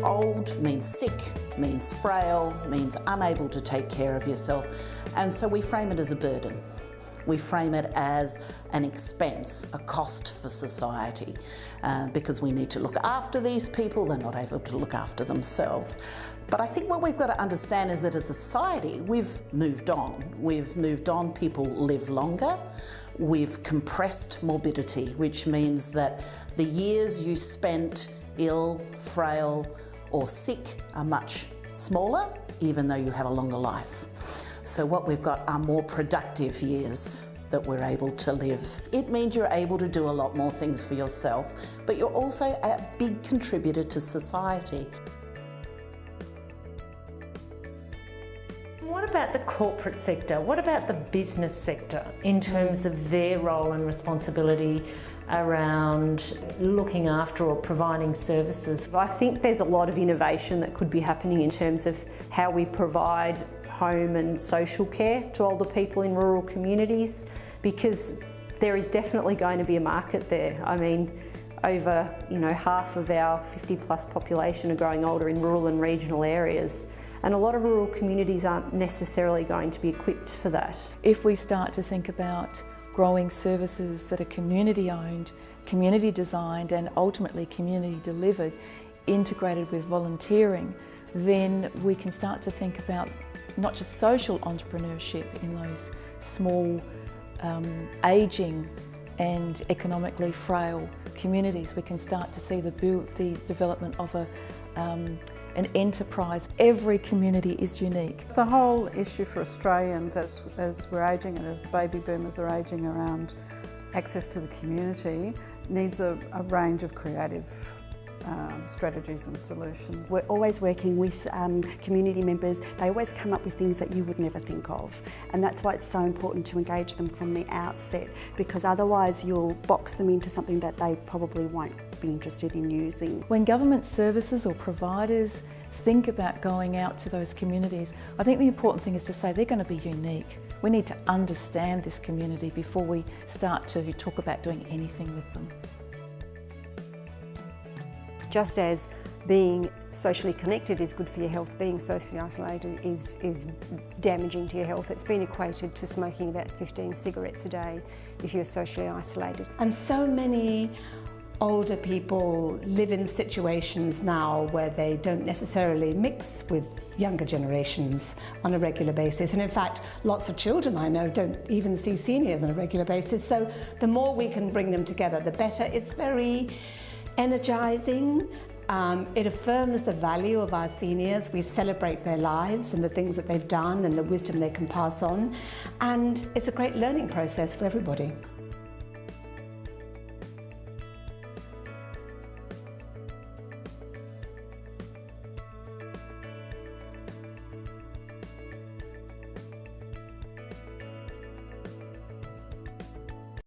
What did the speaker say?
old means sick, means frail, means unable to take care of yourself, and so we frame it as a burden. We frame it as an expense, a cost for society, because we need to look after these people, they're not able to look after themselves. But I think what we've got to understand is that as a society, we've moved on. We've moved on, people live longer. We've compressed morbidity, which means that the years you spent ill, frail, or sick are much smaller, even though you have a longer life. So what we've got are more productive years that we're able to live. It means you're able to do a lot more things for yourself, but you're also a big contributor to society. What about the corporate sector? What about the business sector in terms of their role and responsibility around looking after or providing services? I think there's a lot of innovation that could be happening in terms of how we provide home and social care to older people in rural communities, because there is definitely going to be a market there. I mean, over half of our 50+ population are growing older in rural and regional areas, and a lot of rural communities aren't necessarily going to be equipped for that. If we start to think about growing services that are community owned, community designed and ultimately community delivered, integrated with volunteering, then we can start to think about not just social entrepreneurship in those small, ageing and economically frail communities. We can start to see the development of an enterprise. Every community is unique. The whole issue for Australians as we're ageing and as baby boomers are ageing around access to the community needs a range of creative strategies and solutions. We're always working with community members. They always come up with things that you would never think of, and that's why it's so important to engage them from the outset, because otherwise you'll box them into something that they probably won't be interested in using. When government services or providers think about going out to those communities, I think the important thing is to say they're going to be unique. We need to understand this community before we start to talk about doing anything with them. Just as being socially connected is good for your health, being socially isolated is damaging to your health. It's been equated to smoking about 15 cigarettes a day if you're socially isolated. And so many older people live in situations now where they don't necessarily mix with younger generations on a regular basis. And in fact, lots of children I know don't even see seniors on a regular basis. So the more we can bring them together, the better. It's very energising. It affirms the value of our seniors. We celebrate their lives and the things that they've done and the wisdom they can pass on. And it's a great learning process for everybody.